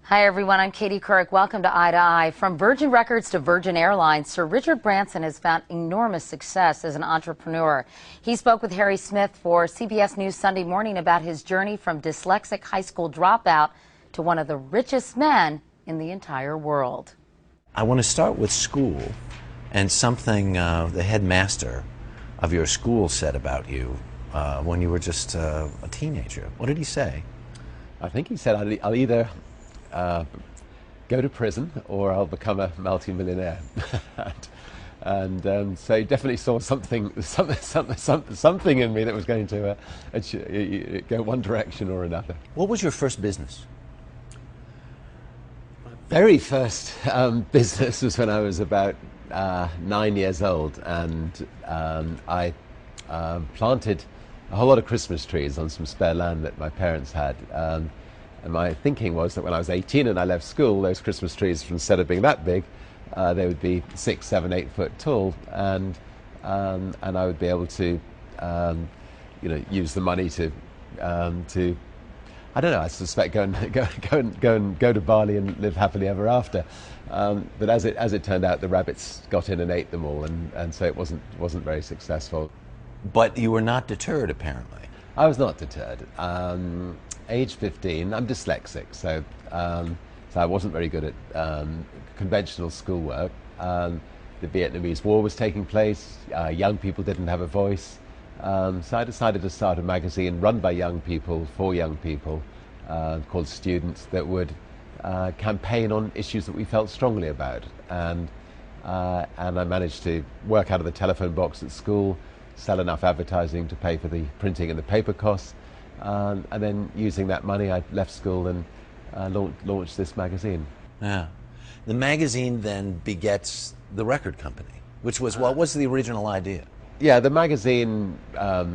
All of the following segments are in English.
Hi, everyone. I'm Katie Couric. Welcome to Eye to Eye. From Virgin Records to Virgin Airlines, Sir Richard Branson has found enormous success as an entrepreneur. He spoke with Harry Smith for CBS News Sunday Morning about his journey from dyslexic high school dropout to one of the richest men in the entire world. I want to start with school and something the headmaster of your school said about you when you were just a teenager. What did he say? I think he said I'll either go to prison or I'll become a multi-millionaire. and so he definitely saw something in me that was going to go one direction or another. What was your first business? My very first business was when I was about 9 years old, and I planted a whole lot of Christmas trees on some spare land that my parents had. And my thinking was that when I was 18 and I left school, those Christmas trees, instead of being that big, they would be 6, 7, 8 foot tall, and I would be able to, use the money to, I don't know. I suspect go to Bali and live happily ever after. But as it turned out, the rabbits got in and ate them all, and so it wasn't very successful. But you were not deterred, apparently. I was not deterred. Age 15, I'm dyslexic, so I wasn't very good at conventional schoolwork. The Vietnamese War was taking place. Young people didn't have a voice. So I decided to start a magazine run by young people, for young people, called Students, that would campaign on issues that we felt strongly about. And I managed to work out of the telephone box at school, sell enough advertising to pay for the printing and the paper costs. And then using that money, I left school and launched this magazine. Yeah. The magazine then begets the record company, which was, what was the original idea? Yeah, the magazine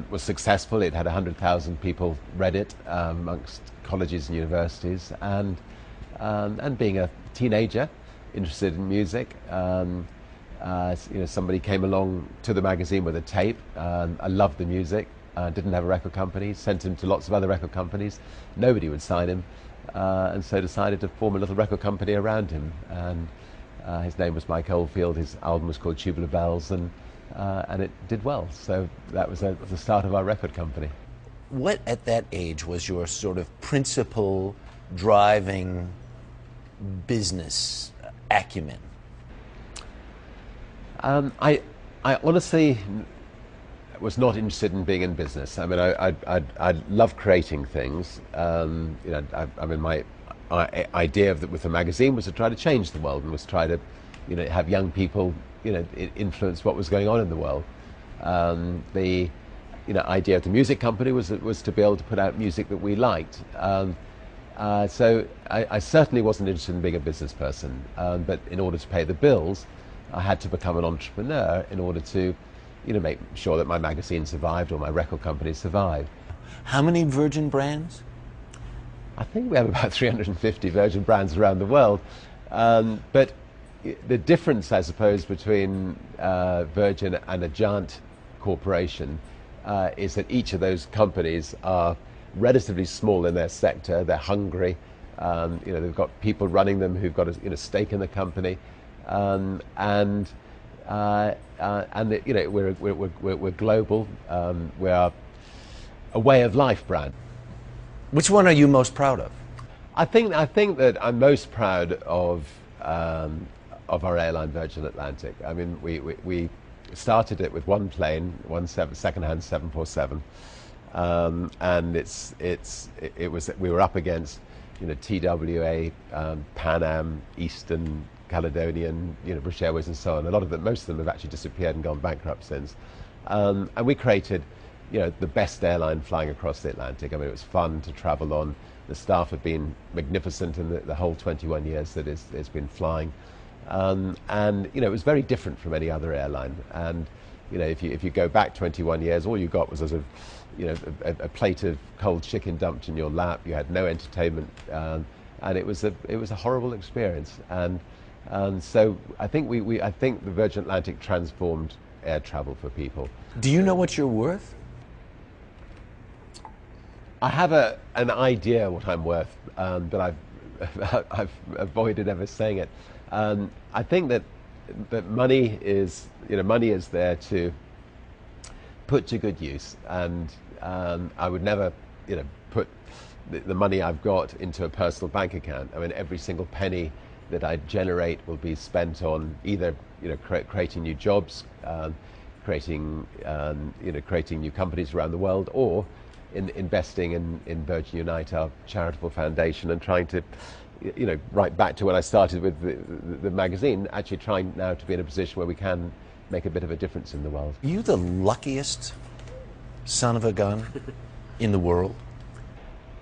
was successful. It had 100,000 people read it amongst colleges and universities. And being a teenager interested in music, somebody came along to the magazine with a tape. I loved the music. Didn't have a record company, sent him to lots of other record companies. Nobody would sign him, and so decided to form a little record company around him. And his name was Mike Oldfield. His album was called Tubular Bells, and it did well. So that was the start of our record company. What at that age was your sort of principal driving business acumen? I honestly was not interested in being in business. I mean, I love creating things. My idea with the magazine was to try to change the world, and was try to, have young people, influence what was going on in the world. The idea of the music company was to be able to put out music that we liked. So I certainly wasn't interested in being a business person. But in order to pay the bills, I had to become an entrepreneur in order to make sure that my magazine survived or my record company survived. How many Virgin brands? I think we have about 350 Virgin brands around the world. But the difference, I suppose, between Virgin and a giant corporation is that each of those companies are relatively small in their sector. They're hungry. They've got people running them who've got a stake in the company. We're global. We are a way of life brand. Which one are you most proud of? I think that I'm most proud of our airline, Virgin Atlantic. I mean, we started it with one plane, second-hand 747, and we were up against TWA, Pan Am, Eastern, Caledonian, British Airways, and so on. Most of them have actually disappeared and gone bankrupt since. And we created, the best airline flying across the Atlantic. I mean, it was fun to travel on. The staff have been magnificent in the whole 21 years that it's been flying. It was very different from any other airline. And if you go back 21 years, all you got was a plate of cold chicken dumped in your lap. You had no entertainment, and it was a horrible experience. And so I think I think the Virgin Atlantic transformed air travel for people. Do you know what you're worth? I have an idea what I'm worth, but I've I've avoided ever saying it. I think that money is there to put to good use, and I would never put the money I've got into a personal bank account. I mean, every single penny that I generate will be spent on either creating new jobs, creating new companies around the world, or in investing in Virgin Unite, our charitable foundation, and trying to, right back to when I started with the magazine, actually trying now to be in a position where we can make a bit of a difference in the world. Are you the luckiest son of a gun in the world?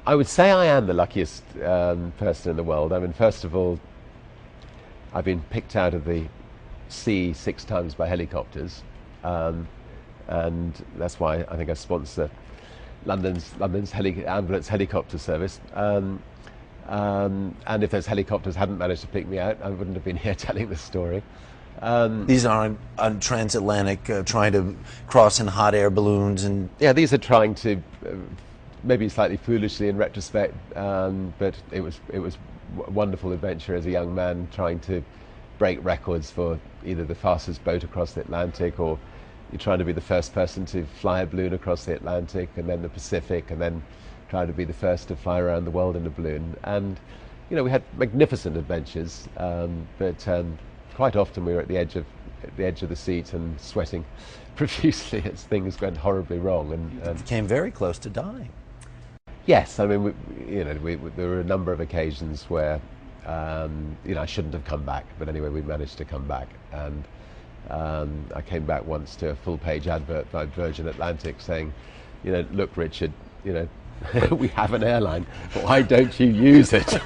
I would say I am the luckiest person in the world. I mean, first of all, I've been picked out of the sea 6 times by helicopters, and that's why I think I sponsor London's ambulance helicopter service. And if those helicopters hadn't managed to pick me out, I wouldn't have been here telling this story. These are on transatlantic, trying to cross in hot air balloons, and yeah, these are trying to, maybe slightly foolishly in retrospect, but it was a wonderful adventure as a young man, trying to break records for either the fastest boat across the Atlantic, or you're trying to be the first person to fly a balloon across the Atlantic and then the Pacific, and then trying to be the first to fly around the world in a balloon. And we had magnificent adventures, but quite often we were at the edge of the seat and sweating profusely as things went horribly wrong. And you came very close to dying. Yes, I mean, there were a number of occasions where I shouldn't have come back, but anyway, we managed to come back. And I came back once to a full-page advert by Virgin Atlantic saying, look, Richard, we have an airline, why don't you use it?